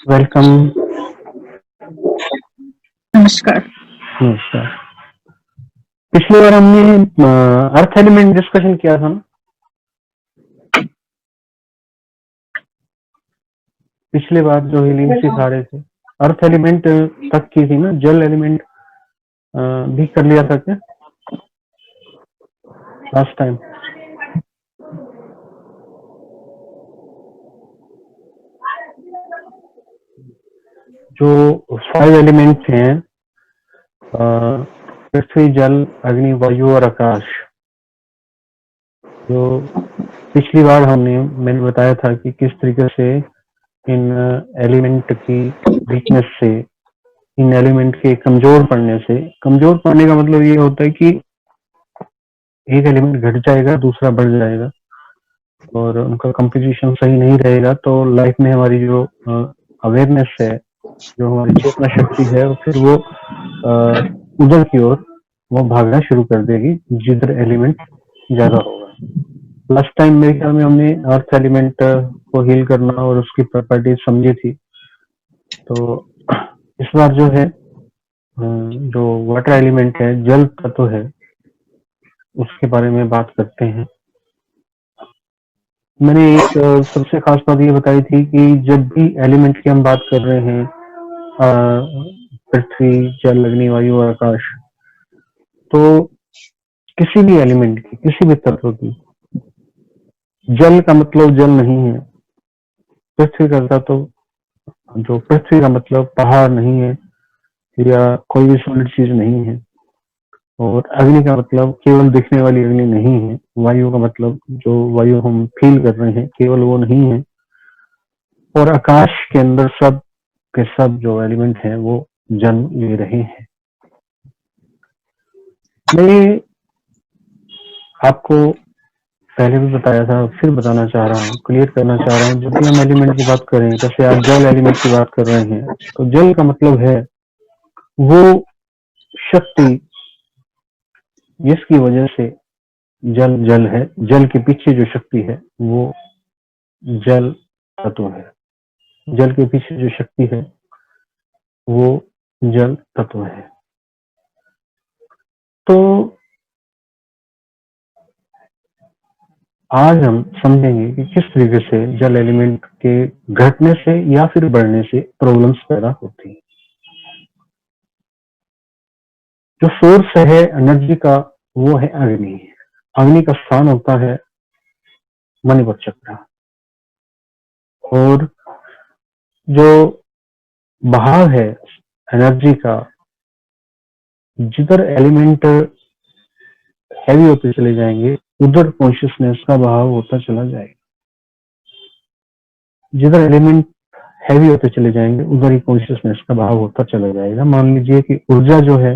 Welcome. नमस्कार। नमस्कार। पिछली बार हमने अर्थ एलिमेंट डिस्कशन किया था ना। पिछली बार जो हीलिंग सिखा रहे थे अर्थ एलिमेंट तक की थी ना, जल एलिमेंट भी कर लिया था क्या लास्ट टाइम? जो 5 एलिमेंट्स हैं, पृथ्वी, जल, अग्नि, वायु और आकाश, जो पिछली बार मैंने बताया था कि किस तरीके से इन एलिमेंट की वीकनेस से, इन एलिमेंट के कमजोर पड़ने का मतलब ये होता है कि एक एलिमेंट घट जाएगा, दूसरा बढ़ जाएगा और उनका कंपोजिशन सही नहीं रहेगा तो लाइफ में हमारी जो अवेयरनेस है, जो हमारी चेतना शक्ति है, फिर वो उधर की ओर वो भागना शुरू कर देगी जिधर एलिमेंट ज्यादा होगा। लास्ट टाइम मेरे ख्याल में हमने अर्थ एलिमेंट को हील करना और उसकी प्रॉपर्टीज समझी थी। तो इस बार जो है जो वाटर एलिमेंट है, जल तत्व है, उसके बारे में बात करते हैं। मैंने एक सबसे खास बात ये बताई थी कि जब भी एलिमेंट की हम बात कर रहे हैं, पृथ्वी, जल, अग्नि, वायु और आकाश, तो किसी भी एलिमेंट की, किसी भी तत्व की, जल का मतलब जल नहीं है। पृथ्वी का तत्व, जो पृथ्वी का मतलब पहाड़ नहीं है या कोई भी सॉलिड चीज नहीं है। और अग्नि का मतलब केवल दिखने वाली अग्नि नहीं है। वायु का मतलब जो वायु हम फील कर रहे हैं, केवल वो नहीं है। और आकाश के अंदर सब के सब जो एलिमेंट हैं वो जन्म ले रहे हैं। मैं आपको पहले भी बताया था, फिर बताना चाह रहा हूँ, क्लियर करना चाह रहा हूँ। जब भी हम एलिमेंट की बात करें, जैसे आज जल एलिमेंट की बात कर रहे हैं, तो जल का मतलब है वो शक्ति जिसकी वजह से जल जल है। जल के पीछे जो शक्ति है वो जल तत्व है। जल के पीछे जो शक्ति है वो जल तत्व है। तो आज हम समझेंगे कि किस तरीके से जल एलिमेंट के घटने से या फिर बढ़ने से प्रॉब्लम्स पैदा होती हैं। जो सोर्स है एनर्जी का वो है अग्नि। अग्नि का स्थान होता है मणिपत चक्र। और जो बहाव है एनर्जी का, जिधर एलिमेंट हैवी होते चले जाएंगे उधर कॉन्शियसनेस का बहाव होता चला जाएगा। जिधर एलिमेंट हैवी होते चले जाएंगे उधर ही कॉन्शियसनेस का बहाव होता चला जाएगा। मान लीजिए कि ऊर्जा जो है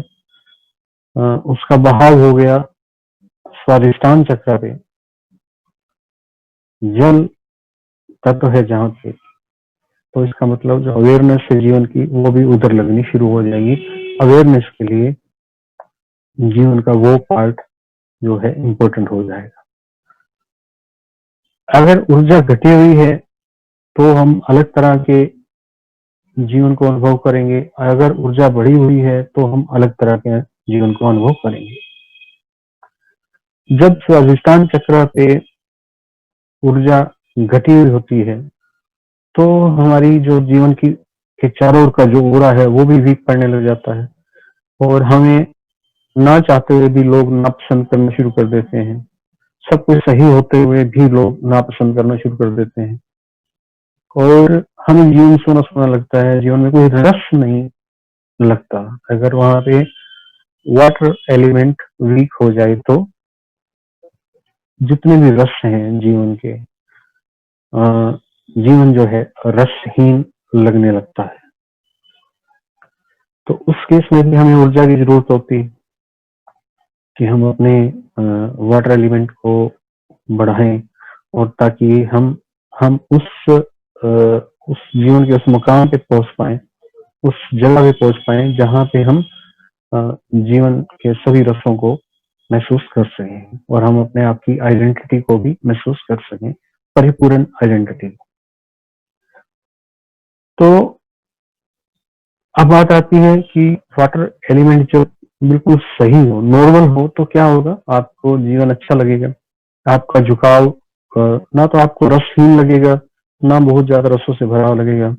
उसका बहाव हो गया स्वाधिष्ठान चक्र पे, जल तत्व है जहां पे, तो इसका मतलब जो अवेयरनेस है जीवन की वो भी उधर लगनी शुरू हो जाएगी। अवेयरनेस के लिए जीवन का वो पार्ट जो है इम्पोर्टेंट हो जाएगा। अगर ऊर्जा घटी हुई है तो हम अलग तरह के जीवन को अनुभव करेंगे। अगर ऊर्जा बढ़ी हुई है तो हम अलग तरह के जीवन को अनुभव करेंगे। जब स्वाधिष्ठान चक्र पे ऊर्जा घटी हुई होती है तो हमारी जो जीवन की के चारों ओर का जो ओरा है वो भी वीक पड़ने लग जाता है और हमें ना चाहते हुए भी लोग नापसंद करना शुरू कर देते हैं। सब कुछ सही होते हुए भी लोग नापसंद करना शुरू कर देते हैं और हमें जीवन सोना सोना लगता है, जीवन में कोई रस नहीं लगता। अगर वहां पे वाटर एलिमेंट वीक हो जाए तो जितने भी रस हैं जीवन के, जीवन जो है रसहीन लगने लगता है। तो उस केस में भी हमें ऊर्जा की जरूरत होती है कि हम अपने वाटर एलिमेंट को बढ़ाएं और ताकि हम उस जीवन के उस मुकाम पे पहुंच पाए, उस जगह पे पहुंच पाए जहां पे हम जीवन के सभी रसों को महसूस कर सकें और हम अपने आप की आइडेंटिटी को भी महसूस कर सकें, परिपूर्ण आइडेंटिटी। तो अब बात आती है कि वाटर एलिमेंट जब बिल्कुल सही हो, नॉर्मल हो, तो क्या होगा, आपको जीवन अच्छा लगेगा। आपका झुकाव ना तो आपको रसहीन लगेगा, ना बहुत ज्यादा रसों से भरा हुआ लगेगा।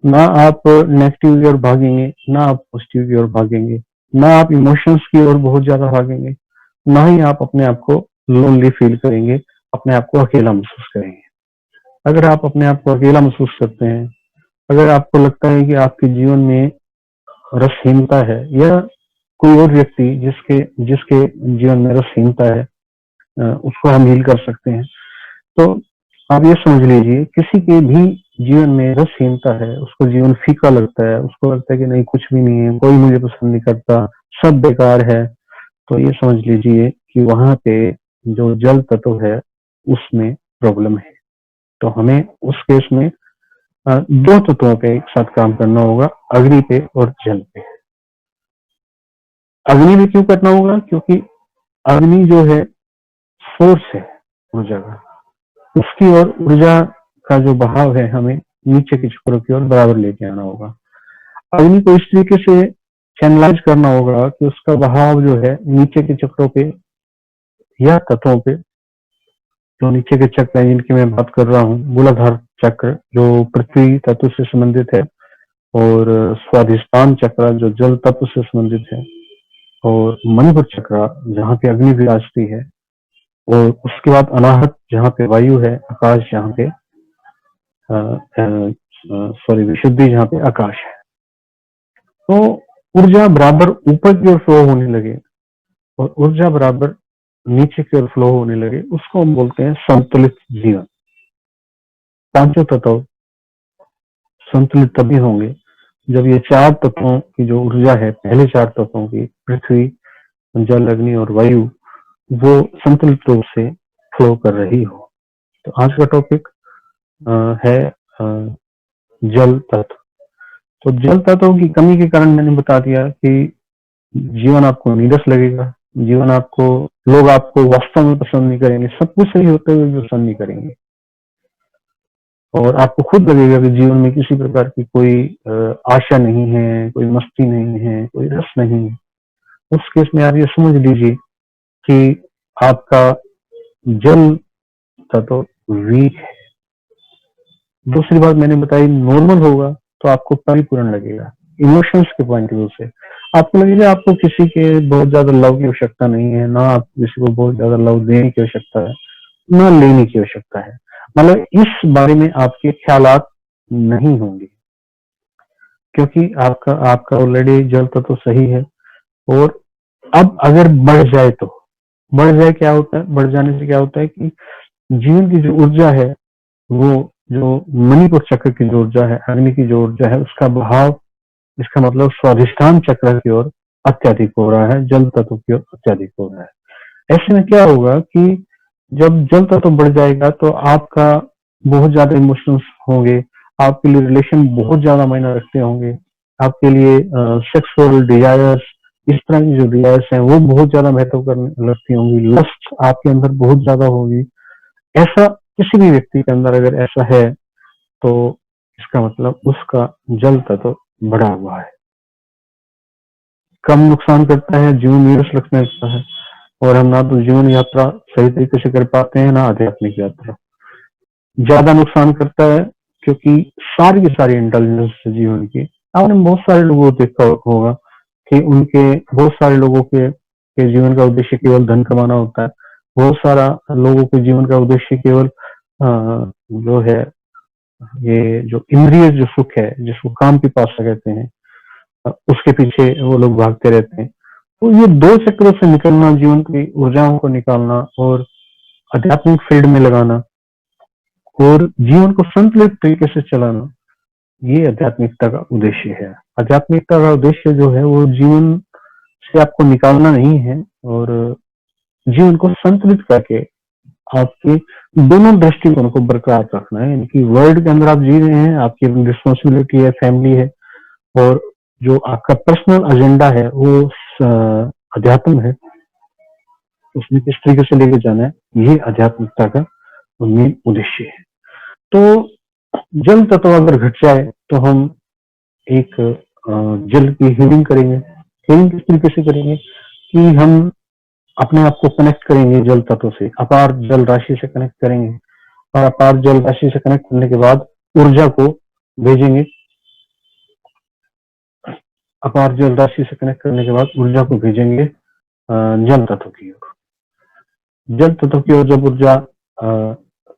ना आप नेगेटिव की ओर भागेंगे, ना आप पॉजिटिव की ओर भागेंगे, ना आप इमोशंस की ओर बहुत ज्यादा भागेंगे, ना ही आप अपने आप को लोनली फील करेंगे, अपने आप को अकेला महसूस करेंगे। अगर आप अपने आप को अकेला महसूस करते हैं, अगर आपको लगता है कि आपके जीवन में रसहीनता है, या कोई और व्यक्ति जिसके जिसके जीवन में रसहीनता है, उसको हम हील कर सकते हैं। तो आप ये समझ लीजिए, किसी के भी जीवन में रसहीनता है, उसको जीवन फीका लगता है, उसको लगता है कि नहीं कुछ भी नहीं है, कोई मुझे पसंद नहीं करता, सब बेकार है, तो ये समझ लीजिए कि वहां पे जो जल तत्व है उसमें प्रॉब्लम है। तो हमें उस केस में दो तत्वों पे एक साथ काम करना होगा, अग्नि पे और जल पे। अग्नि में क्यों करना होगा, क्योंकि अग्नि जो है सोर्स है ऊर्जा का, उसकी और ऊर्जा का जो बहाव है हमें नीचे के चक्रों की ओर बराबर लेके आना होगा। अग्नि को इस तरीके से चैनलाइज करना होगा कि उसका बहाव जो है नीचे के चक्रों पे या तत्वों पे, जो नीचे के चक्र हैं जिनकी मैं बात कर रहा हूँ, मूलाधार चक्र जो पृथ्वी तत्व से संबंधित है, और स्वाधिष्ठान चक्र जो जल तत्व से संबंधित है, और मणिपुर चक्र जहाँ पे अग्नि विराजती है, और उसके बाद अनाहत जहाँ पे वायु है, आकाश जहाँ पे सॉरी विशुद्धि जहाँ पे आकाश है। तो ऊर्जा बराबर ऊपर की ओर फ्लो होने लगे और ऊर्जा बराबर नीचे की ओर फ्लो होने लगे, उसको हम बोलते हैं संतुलित जीवन। पांचों तत्व संतुलित तभी होंगे जब ये चार तत्वों की जो ऊर्जा है, पहले चार तत्वों की, पृथ्वी, जल, अग्नि और वायु, वो संतुलित रूप से फ्लो कर रही हो। तो आज का टॉपिक है जल तत्व। तो जल तत्व की कमी के कारण मैंने बता दिया कि जीवन आपको नीरस लगेगा, जीवन आपको, लोग आपको वास्तव में पसंद नहीं करेंगे, सब कुछ सही होते हुए भी पसंद नहीं करेंगे, और आपको खुद लगेगा कि जीवन में किसी प्रकार की कोई आशा नहीं है, कोई मस्ती नहीं है, कोई रस नहीं है। उस केस में आप ये समझ लीजिए कि आपका जल तत्व वीक है। दूसरी बात मैंने बताई, नॉर्मल होगा तो आपको परिपूर्ण लगेगा। इमोशंस के पॉइंट व्यू से आपको लगेगा आपको किसी के बहुत ज्यादा लव की आवश्यकता नहीं है, ना आप किसी को बहुत ज्यादा लव देने की आवश्यकता है, ना लेने की आवश्यकता है। मतलब इस बारे में आपके ख्यालात नहीं होंगे, क्योंकि आपका आपका ऑलरेडी जल तत्व तो सही है। और अब अगर बढ़ जाए तो बढ़ जाए क्या होता है, बढ़ जाने से क्या होता है कि जीवन की जो ऊर्जा है, वो जो मणिपुर चक्र की जो ऊर्जा है, अग्नि की जो ऊर्जा है, उसका बहाव, इसका मतलब स्वाधिष्ठान चक्र की ओर अत्यधिक हो रहा है, जल तत्व की ओर अत्यधिक हो रहा है। ऐसे में क्या होगा कि जब जल तत्व बढ़ जाएगा तो आपका बहुत ज्यादा इमोशंस होंगे, आपके लिए रिलेशन बहुत ज्यादा मायने रखते होंगे, आपके लिए सेक्सुअल डिजायर्स, इस तरह की जो डिजायर्स हैं वो बहुत ज्यादा महत्व करने लगती होंगी, लस्ट आपके अंदर बहुत ज्यादा होगी। ऐसा किसी भी व्यक्ति के अंदर अगर ऐसा है, तो इसका मतलब उसका जल तत्व बढ़ा हुआ है। कम नुकसान करता है, जीवन नीरस लगने लगता है, और हम ना तो जीवन यात्रा सही तरीके से कर पाते हैं, ना आध्यात्मिक यात्रा। ज्यादा नुकसान करता है क्योंकि सारी की सारी इंटेलिजेंस जीवन की, आपने बहुत सारे लोगों को देखा होगा कि उनके, बहुत सारे लोगों के जीवन का उद्देश्य केवल धन कमाना होता है। बहुत सारा लोगों के जीवन का उद्देश्य केवल जो है, ये जो इंद्रिय जो सुख है, जिसको काम पिपासा कहते हैं, उसके पीछे वो लोग भागते रहते हैं। तो ये दो चक्रों से निकलना, जीवन की ऊर्जाओं को निकालना और आध्यात्मिक फील्ड में लगाना और जीवन को संतुलित तरीके से चलाना, ये आध्यात्मिकता का उद्देश्य है। आध्यात्मिकता का उद्देश्य जो है वो जीवन से आपको निकालना नहीं है, और जीवन को संतुलित करके आपके दोनों दृष्टिकोण को बरकरार रखना है। यानी कि वर्ल्ड के अंदर आप जी रहे हैं, आपकी रिस्पॉन्सिबिलिटी है, फैमिली है, और जो आपका पर्सनल एजेंडा है वो अध्यात्म है, उसमें किस तरीके से लेके जाना है, ये आध्यात्मिकता का मेन उद्देश्य है। तो जल तत्व अगर घट जाए तो हम एक जल की हीलिंग करेंगे। हीलिंग किस तरीके से करेंगे कि हम अपने आप को कनेक्ट करेंगे जल तत्व से, अपार जल राशि से कनेक्ट करेंगे, और अपार जल राशि से कनेक्ट करने के बाद ऊर्जा को भेजेंगे। अपार जल राशि से कनेक्ट करने के बाद ऊर्जा को भेजेंगे जल तत्व की ओर। जल तत्व की ओर जब ऊर्जा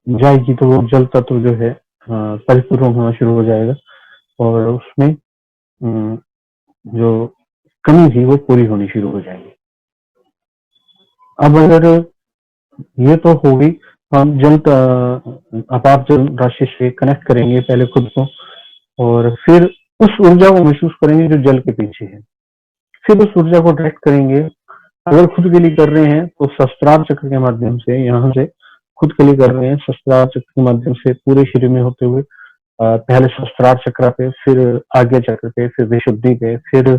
जाएगी तो वो जल तत्व जो है परिपूर्ण होना शुरू हो जाएगा, और उसमें जो कमी थी वो पूरी होनी शुरू हो जाएगी। अब अगर ये तो होगी, हम जल अपार जल राशि से कनेक्ट करेंगे पहले खुद को, और फिर उस ऊर्जा को महसूस करेंगे जो जल के पीछे है। फिर उस ऊर्जा को डायरेक्ट करेंगे, अगर खुद के लिए कर रहे हैं तो सहस्त्रार चक्र के माध्यम से, यहाँ से खुद के लिए कर रहे हैं सहस्त्रार चक्र के माध्यम से पूरे शरीर में होते हुए पहले सहस्त्रार चक्र पे, फिर आज्ञा चक्र पे, फिर विशुद्धि पे, फिर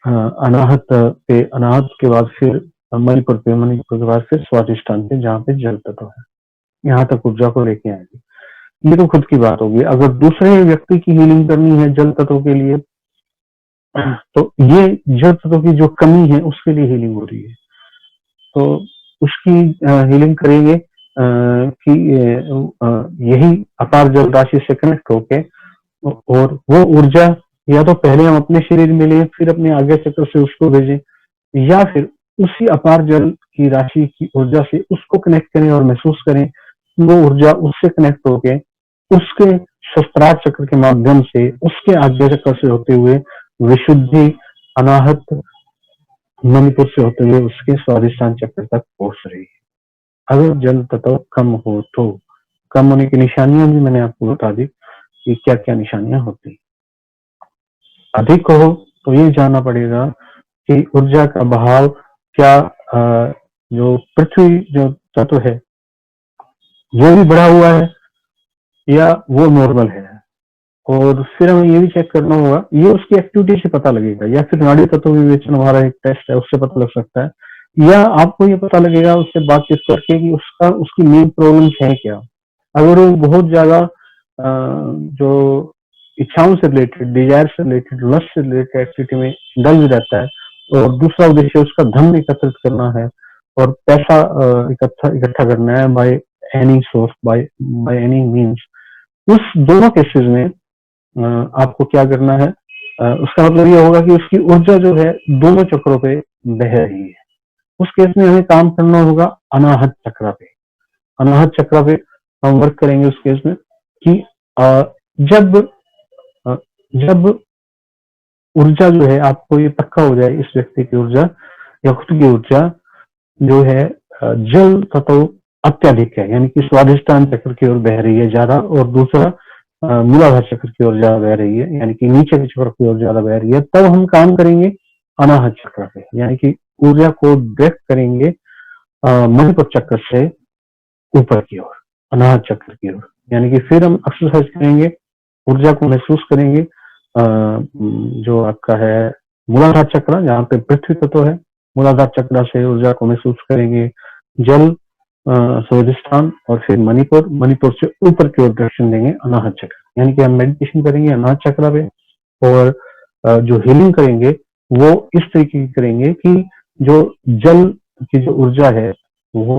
अनाहत पे, अनाहत के बाद फिर मणिपुर पे, मणिपुर के बाद फिर स्वादिष्ठान पे जहाँ पे जल तत्व है, यहाँ तक ऊर्जा को लेके आएंगे। ये तो खुद की बात होगी। अगर दूसरे व्यक्ति की हीलिंग करनी है जल तत्व के लिए, तो ये जल तत्व की जो कमी है उसके लिए हीलिंग हो रही है, तो उसकी हीलिंग करेंगे कि यही अपार जल राशि से कनेक्ट होके, और वो ऊर्जा या तो पहले हम अपने शरीर में लें, फिर अपने आगे चक्र से उसको भेजें, या फिर उसी अपार जल की राशि की ऊर्जा से उसको कनेक्ट करें और महसूस करें कि वो ऊर्जा उससे कनेक्ट होके उसके शस्त्रार चक्र के माध्यम से, उसके आज्ञा चक्र से होते हुए विशुद्धि, अनाहत, मणिपुर से होते हुए उसके स्वादिष्ठान चक्र तक पहुंच रही है। अगर जल तत्व कम हो तो कम होने की निशानियां भी मैंने आपको बता दी कि क्या क्या निशानियां होती। अधिक हो तो ये जानना पड़ेगा कि ऊर्जा का बहाव क्या जो पृथ्वी जो तत्व है वो भी बढ़ा हुआ है या वो नॉर्मल है, और फिर हमें ये भी चेक करना होगा, ये उसकी एक्टिविटी से पता लगेगा, या फिर नाड़ी तत्व विवेचन हमारा एक टेस्ट है उससे पता लग सकता है, या आपको ये पता लगेगा उससे बातचीत करके कि उसकी मेन प्रॉब्लम है क्या। अगर वो बहुत ज्यादा जो इच्छाओं से रिलेटेड, डिजायर से रिलेटेड, लस्ट से रिलेटेड एक्टिविटी में इंडल्ज रहता है, और दूसरा उद्देश्य उसका धन एकत्रित करना है और पैसा इकट्ठा करना है by any source, by any means, उस दोनों केसेस में आपको क्या करना है, उसका मतलब ये होगा कि उसकी ऊर्जा जो है दोनों चक्रों पे बह रही है। उस केस में हमें काम करना होगा अनाहत चक्र पे। अनाहत चक्र पे हम वर्क करेंगे उस केस में कि जब जब ऊर्जा जो है, आपको ये पक्का हो जाए इस व्यक्ति की ऊर्जा या खुद की ऊर्जा जो है जल तत्व अत्यधिक है, यानी कि स्वादिष्ठान चक्र की ओर बह रही है ज्यादा, और दूसरा मूलाधार चक्र की ओर ज्यादा बह रही है, यानी कि नीचे के चक्र की ओर ज्यादा बह रही है, तब हम काम करेंगे अनाहत चक्र पे, यानी कि ऊर्जा को डायरेक्ट करेंगे मणिपुर चक्र से ऊपर की ओर, अनाहत चक्र की ओर। यानी कि फिर हम एक्सरसाइज करेंगे, ऊर्जा को महसूस करेंगे जो आपका है मूलाधार चक्र, जहाँ पे पृथ्वी तत्व है, मूलाधार चक्र से ऊर्जा को महसूस करेंगे जल स्वादिष्ठान, और फिर मणिपुर, मणिपुर से ऊपर की ओर डायरेक्शन देंगे अनाहत चक्र। यानी कि हम मेडिटेशन करेंगे अनाहत चक्र पे, और जो हीलिंग करेंगे वो इस तरीके की करेंगे कि जो जल की जो ऊर्जा है वो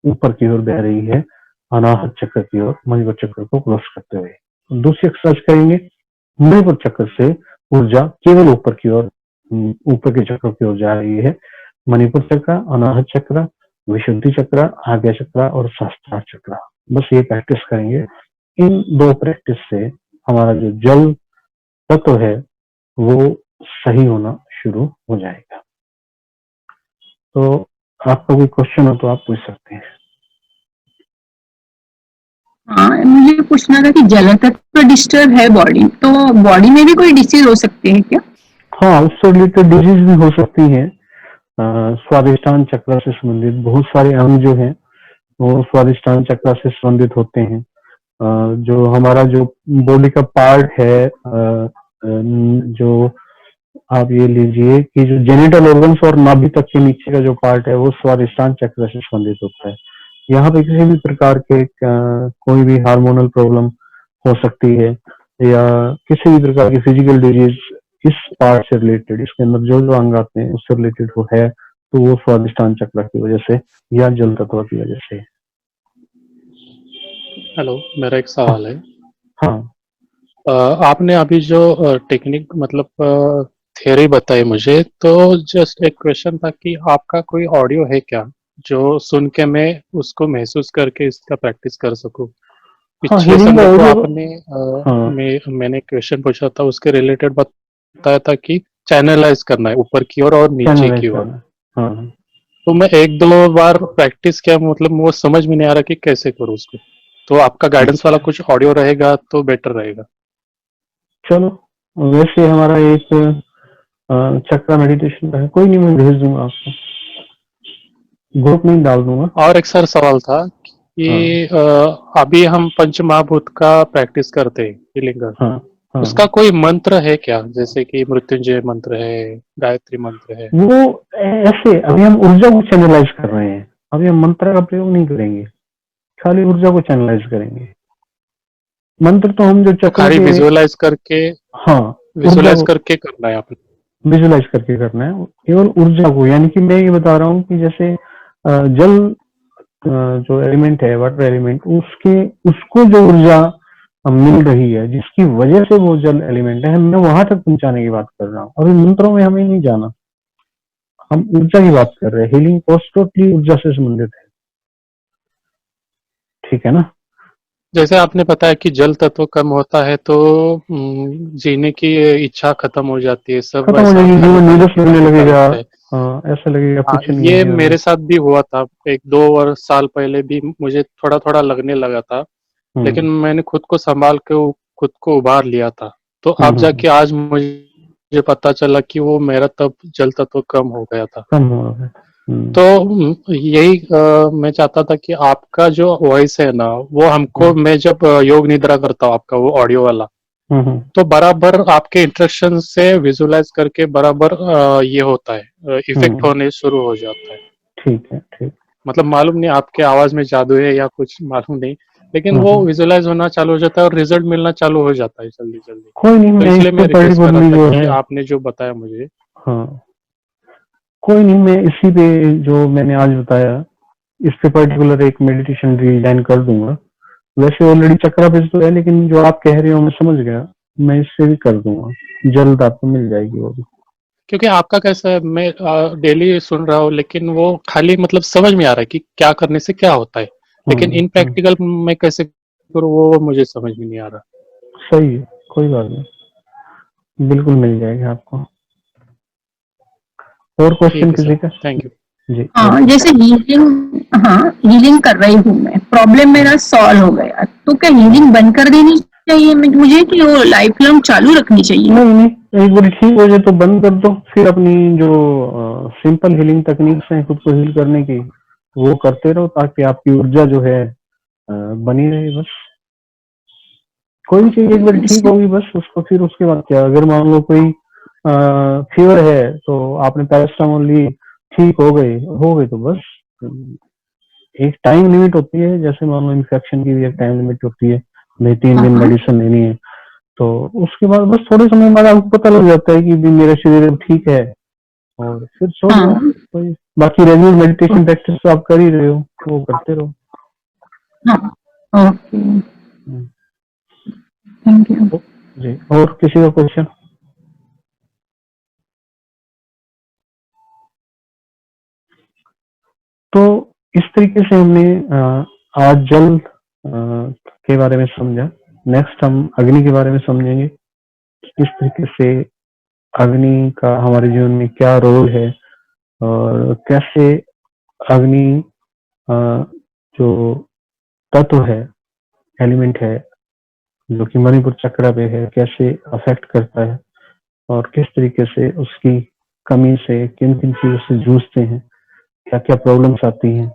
ऊपर की ओर बह रही है अनाहत चक्र की ओर, मणिपुर चक्र को क्रॉस करते हुए। दूसरी एक्सरसाइज करेंगे, मणिपुर चक्र से ऊर्जा केवल ऊपर की ओर, ऊपर के चक्र की ओर जा रही है। मणिपुर चक्र, अनाहत चक्र, विशुद्धि चक्र, आज्ञा चक्र और सहस्त्रार चक्र, बस ये प्रैक्टिस करेंगे। इन दो प्रैक्टिस से हमारा जो जल तत्व है वो सही होना शुरू हो जाएगा। तो आपका कोई क्वेश्चन हो तो आप पूछ सकते हैं। हाँ, मुझे पूछना था कि जल तत्व डिस्टर्ब है बॉडी, तो बॉडी में भी कोई डिसीज हो सकते हैं क्या? हाँ, उससे रिलेटेड डिजीज भी हो सकती है। स्वादिष्ठान चक्र से संबंधित बहुत सारे अंग जो हैं वो स्वादिष्ठान चक्र से संबंधित होते हैं। जो हमारा जो बॉडी का पार्ट है, जो आप ये लीजिए कि जो जेनिटल ऑर्गन्स और नाभि तक के नीचे का जो पार्ट है वो स्वादिष्ठान चक्र से संबंधित होता है। यहाँ पे किसी भी प्रकार के कोई भी हार्मोनल प्रॉब्लम हो सकती है, या किसी भी प्रकार की फिजिकल डिजीज इस पार्ट से रिलेटेड, इसके अंदर जो जो अंग आते हैं उससे रिलेटेड वो है, तो वो स्वादिष्टान चक्र की वजह से या जल तत्व की वजह से। हेलो, मेरा एक सवाल है। हाँ आपने अभी जो टेक्निक मतलब थियरी बताई मुझे, तो जस्ट एक क्वेश्चन था कि आपका कोई ऑडियो है क्या जो सुन के मैं उसको महसूस करके इसका प्रैक्टिस कर सकूं? हाँ, पिछले हीलिंग का संडे को ऑडियो। आपने हाँ मैंने क्वेश्चन पूछा था, उसके रिलेटेड बताया था कि चैनलाइज करना है ऊपर की ओर और नीचे चैनलाइज की ओर। करना। हाँ तो मैं एक दो बार प्रैक्टिस किया, मतलब वो समझ में नहीं आ रहा कि कैसे करूँ उसको। तो आपका गाइडेंस वाला कुछ ऑडियो रहेगा तो बेटर रहेगा। चलो, वैसे हमारा एक चक्रा मेडिटेशन का है, कोई नहीं, मैं भेज दूंगा आपको, ग्रुप में ही डाल दूंगा। और एक सर सवाल था हाँ कि अभी हम पंच महाभूत का प्रैक्टिस करते हैं हीलिंग का, हाँ हाँ। उसका कोई मंत्र है क्या? जैसे कि मृत्युंजय मंत्र है, गायत्री मंत्र है। वो ऐसे अभी हम ऊर्जा को चैनलाइज कर रहे हैं, अभी हम मंत्र का प्रयोग नहीं करेंगे, खाली ऊर्जा को चैनलाइज करेंगे। मंत्र तो हम जो तो चक्र खाली के, विजुअलाइज करके, हाँ, ऊर्जा विजुअलाइज को करके करना है आपने? विजुलाइज करके करना है, केवल ऊर्जा को। यानी कि मैं ये बता रहा हूँ कि जैसे जल जो एलिमेंट है, वाटर एलिमेंट, उसके उसको जो ऊर्जा मिल रही है जिसकी वजह से वो जल एलिमेंट है, मैं वहां तक पहुंचाने की बात कर रहा हूँ। अभी मंत्रों में हमें नहीं जाना, हम ऊर्जा की बात कर रहे हैं। हीलिंग कोर्स टोटली ऊर्जा से संबंधित है, ठीक है ना। जैसे आपने बताया कि जल तत्व कम होता है तो जीने की इच्छा खत्म हो जाती है, सब खत्म हो ऐसा जाएगी, खाली जीवन खाली नीरस फीका लगने फीका लगेगा। लगता है। ऐसा लगेगा हाँ, कुछ नहीं है ये जीवन में। मेरे साथ भी हुआ था। एक दो वर्ष साल पहले भी मुझे थोड़ा थोड़ा लगने लगा था, हम्म लेकिन मैंने खुद को संभाल के खुद को उभार लिया था। तो अब हम्म। जाके आज मुझे पता चला कि वो मेरा तब जल तत्व कम हो गया था। कम हो रहा है। तो यही मैं चाहता था कि आपका जो वॉइस है ना, वो हमको, हम्म मैं जब योग निद्रा करता हूँ आपका वो ऑडियो वाला, हम्म। तो बराबर आपके इंस्ट्रक्शन से विजुलाइज करके बराबर ये होता है, इफेक्ट हम्म, होने शुरू हो जाता है। ठीक है, ठीक। मतलब मालूम नहीं आपके आवाज में जादू है या कुछ, मालूम नहीं, लेकिन वो हम्म। विजुलाइज होना चालू हो जाता है और रिजल्ट मिलना चालू हो जाता है जल्दी जल्दी। कोई नहीं, तो मैं इस इसलिए पे मैं रिक्वेस्ट कर रहा पर्टिकुलरली था जो कि है, आपने जो बताया मुझे। हाँ, कोई नहीं, मैं इसी पे जो मैंने आज बताया, इस पे पर्टिकुलर एक मेडिटेशन डिजाइन कर दूंगा। वैसे ऑलरेडी चक्रा पेज तो है, लेकिन जो आप कह रहे हो मैं समझ गया, मैं इससे भी कर दूंगा, जल्द आपको मिल जाएगी वो भी। क्योंकि आपका कैसा है, मैं डेली सुन रहा हूँ, लेकिन वो खाली मतलब समझ में आ रहा है कि क्या करने से क्या होता है, लेकिन इन हम्म। प्रैक्टिकल मैं कैसे करूँ वो मुझे समझ में नहीं आ रहा। सही है, कोई बात नहीं, बिल्कुल मिल जाएगा आपको। और ठीक क्वेश्चन है सर, किसी का? Thank you. जी, और हाँ, कुछ? जैसे हीलिंग, हाँ, हीलिंग कर रही हूँ मैं, प्रॉब्लम हाँ मेरा सॉल्व हो गया, तो क्या हाँ। हीलिंग बंद कर देनी चाहिए मुझे, कि वो लाइफ लॉन्ग चालू रखनी चाहिए? नहीं नहीं, एक बार ठीक हो जाए तो बंद कर दो, फिर अपनी जो सिंपल हीलिंग टेक्निक्स हैं खुद को हील करने की, वो करते रहो, ताकि आपकी ऊर्जा जो है बनी रहे बस। कोई भी चीज एक बार ठीक इसमें- होगी बस, उसको फिर उसके बाद क्या, अगर मान लो कोई फीवर है तो आपने पैरास्टामोल ली, ठीक हो गई तो बस। एक टाइम लिमिट होती है, जैसे मान लो इन्फेक्शन की भी एक टाइम लिमिट होती है, भाई 3 दिन हाँ मेडिसिन लेनी है, तो उसके बाद बस थोड़े समय बाद आपको पता लग जाता है कि भी मेरा शरीर अब ठीक है, और फिर छोड़ दो। हाँ कोई बाकी रेगुलर मेडिटेशन प्रैक्टिस तो आप कर ही रहे हो, वो करते रहो। हाँ। Okay, hmm, thank you. जी, और किसी का क्वेश्चन? तो इस तरीके से हमने आज जल के बारे में समझा। नेक्स्ट हम अग्नि के बारे में समझेंगे, किस तरीके से अग्नि का हमारे जीवन में क्या रोल है, और कैसे अग्नि अ, जो तत्व है, एलिमेंट है, जो कि मणिपुर चक्र पे है, कैसे अफेक्ट करता है, और किस तरीके से उसकी कमी से किन किन चीजों से जूझते हैं, क्या क्या प्रॉब्लम्स आती हैं,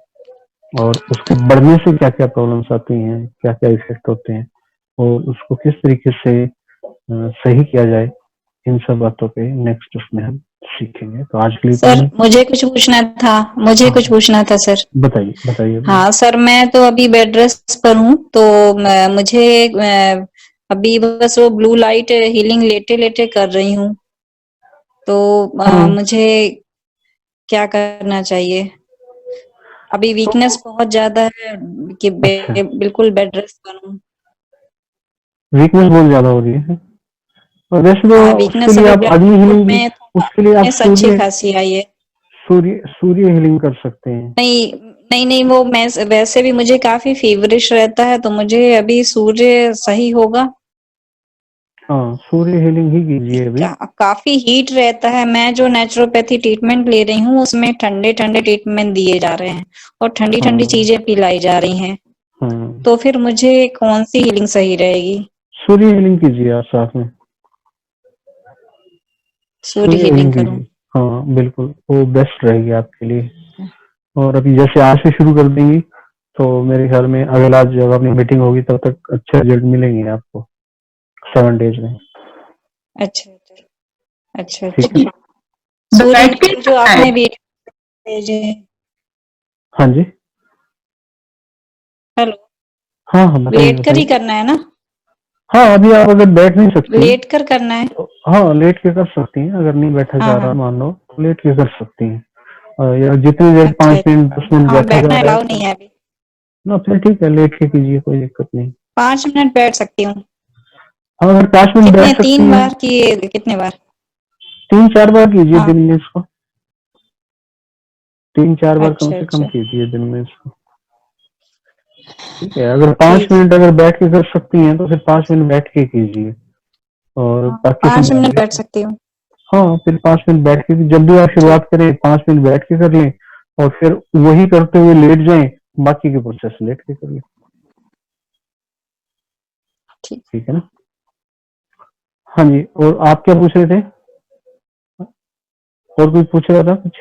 और उसके बढ़ने से क्या क्या प्रॉब्लम्स आती हैं, क्या क्या इफेक्ट होते हैं, और उसको किस तरीके से सही किया जाए, इन सब बातों पे नेक्स्ट उसमें हम सीखेंगे। तो आज के लिए इतना सर ही। मुझे हाँ कुछ पूछना था सर। बताइए बताइए। हाँ सर, मैं तो अभी बेड रेस्ट पर हूँ, तो मुझे अभी बस वो ब्लू लाइट हीलिंग लेटे लेटे कर रही हूँ। तो हाँ। मुझे क्या करना चाहिए? अभी वीकनेस बहुत ज्यादा है कि अच्छा, बिल्कुल बेड रेस्ट करूँ। वीकनेस बहुत ज्यादा हो रही है। और वैसे तो हाँ, उसके वीकनेस लिए अभी आप ब्लड अग्नि रिपोर्ट हीलिंग भी, में थोड़ा उसके लिए आप वीकनेस अच्छी सूर्य खासी आई है। सूर्य सूर्य हीलिंग कर सकते हैं। नहीं, नहीं, नहीं, वो मैं वैसे भी मुझे काफी फीवरिश रहता है, तो मुझे अभी सूर्य सही होगा? हाँ, सूर्य हीलिंग ही कीजिए अभी। काफी हीट रहता है। मैं जो नेचुरोपैथी ट्रीटमेंट ले रही हूँ उसमें ठंडे ठंडे ट्रीटमेंट दिए जा रहे हैं और ठंडी ठंडी हाँ। चीजें पिलाई जा रही हैं। हाँ, तो फिर मुझे कौन सी हीलिंग सही रहेगी? सूर्य हीलिंग कीजिए आप साथ में। सूर्य सूर्य हीलिंग हीलिंग करूं? कीजिए। हाँ बिल्कुल, वो बेस्ट रहेगी आपके लिए। और अभी जैसे आज से शुरू कर देंगी तो मेरे ख्याल में अगला जब अपनी मीटिंग होगी तब तक अच्छे रिजल्ट मिलेंगे आपको 7 डेज में। अच्छा, अच्छा, ठीक अच्छा। है। सूर्य बैठ के हीलिंग जो करना है? आपने वीडियो भेजे। हाँ जी। हेलो। हाँ हाँ, बताइए लेट कर ही बताइए। करना है ना? हाँ, अभी आप अगर बैठ नहीं सकती लेट कर करना है? तो हाँ लेट के कर सकती हैं। अगर नहीं बैठा हाँ, जा रहा हाँ। मान लो तो लेट के कर सकती हैं। या जितनी देर अच्छा, 5 मिनट अच्छा। 10 मिनट हाँ, बैठा जा बैठना रहा है अलाउ तो नहीं है अभी। ना फिर ठीक है, लेट के कीजिए, कोई दिक्कत नहीं। 5 मिनट बैठ सकती हूँ। हाँ, अगर 5 मिनट कितने, बैठ सकती 3 हैं, बार किए? कितने बार? 3-4 बार कीजिए हाँ। दिन में इसको। 3-4 बार कम अच्छा, से कम अच्छा। कीजिए दिन में इसको। ठीक है, अगर पांच ठीक है। मिनट अगर बैठ के कर सकती हैं तो फिर 5 मिनट बैठ के कीजिए। और हाँ, बाकी 5 मिनट समय बैठ सकती हूँ। हाँ, फिर 5 मिनट बैठ के, जब भी आप ठीक। शुरुआत करें 5 मिनट बैठ के कर लें और फिर वही करते हुए लेट जाएं, बाकी के प्रोसेस लेट के कर लें। ठीक। ठीक है ना? हाँ जी, और आप क्या पूछ रहे थे? और कोई पूछ रहा था कुछ?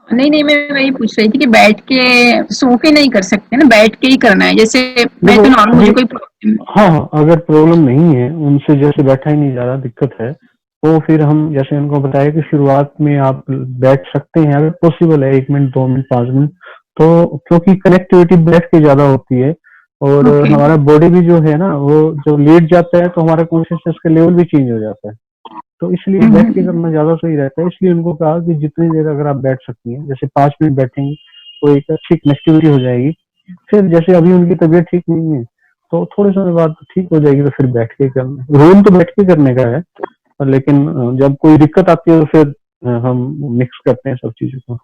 नहीं नहीं, मैं वही पूछ रही थी कि बैठ के सो के नहीं कर सकते ना, बैठ के ही करना है। जैसे मैं देखो तो नॉर्मल, अभी, मुझे कोई प्रॉब्लम। हाँ हाँ, अगर प्रॉब्लम नहीं है, उनसे जैसे बैठा ही नहीं जा रहा, दिक्कत है, तो फिर हम जैसे उनको बताया कि शुरुआत में आप बैठ सकते हैं अगर पॉसिबल है, 1 मिनट 2 मिनट 5 मिनट। तो क्योंकि कनेक्टिविटी बैठ के ज्यादा होती है और ओके। हमारा बॉडी भी जो है ना, वो जब लेट जाता है तो हमारा कॉन्शियसनेस का लेवल भी चेंज हो जाता है। तो इसलिए बैठ के करना ज्यादा सही रहता है। इसलिए उनको कहा कि जितनी देर अगर आप बैठ सकती हैं, जैसे 5 मिनट बैठेंगी तो एक अच्छी कनेक्टिविटी हो जाएगी। फिर जैसे अभी उनकी तबीयत ठीक नहीं है तो थोड़े समय बाद तो ठीक हो जाएगी, तो फिर बैठ के करना, रोल तो बैठ के करने का है। पर लेकिन जब कोई दिक्कत आती है तो फिर हम मिक्स करते हैं सब चीजों को।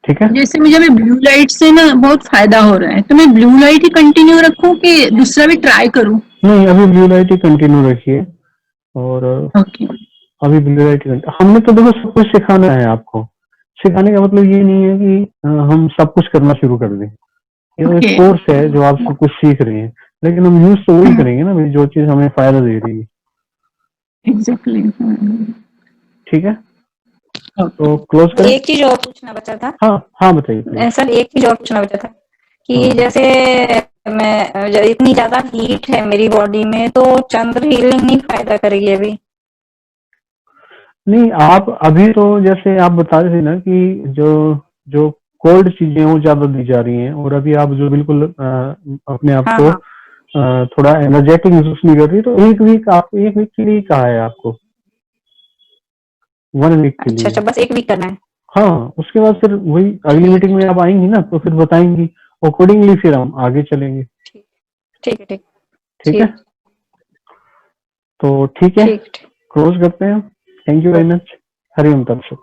ठीक है। जैसे मुझे अभी ब्लू लाइट से ना बहुत फायदा हो रहा है, तो मैं ब्लू लाइट ही कंटिन्यू रखूं कि दूसरा भी ट्राई करूं? नहीं, अभी ब्लू लाइट ही कंटिन्यू रखिए। और ओके। अभी ब्लू लाइट हमने तो देखो सब कुछ सिखाना है आपको। सिखाने का मतलब ये नहीं है कि हम सब कुछ करना शुरू कर दें। ये तो एक ओके। कोर्स है जो आप सब कुछ सीख रहे हैं, लेकिन हम यूज तो वही करेंगे ना भाई, जो चीज हमें फायदा दे रही है। एग्जैक्टली। ठीक है, ओके। तो क्लोज करें। एक चीज और पूछना बचा था। हाँ हाँ, बताइए प्लीज। सर, एक चीज और पूछना बचा था कि हाँ, जैसे इतनी ज्यादा हीट है मेरी बॉडी में, तो चंद्र हीलिंग नहीं फायदा करेगी अभी? नहीं आप अभी तो जैसे आप बता रहे थे ना कि जो जो कोल्ड चीजें वो ज्यादा दी जा रही हैं, और अभी आप जो बिल्कुल अपने आप हाँ, को हाँ। थोड़ा एनर्जेटिक महसूस नहीं कर रही, तो एक वीक के लिए कहा है आपको, 1 वीक के अच्छा, लिए। अच्छा, बस 1 वीक करना है। हाँ, उसके बाद फिर वही अगली ठीक मीटिंग है, में ठीक। आप आएंगी ना तो फिर बताएंगी, अकॉर्डिंगली फिर हम आगे चलेंगे। ठीक, ठीक है, ठीक। ठीक है, ठीक, तो ठीक है, ठीक, ठीक। क्लोज करते हैं। Thank you very much. Hariom तत्सत।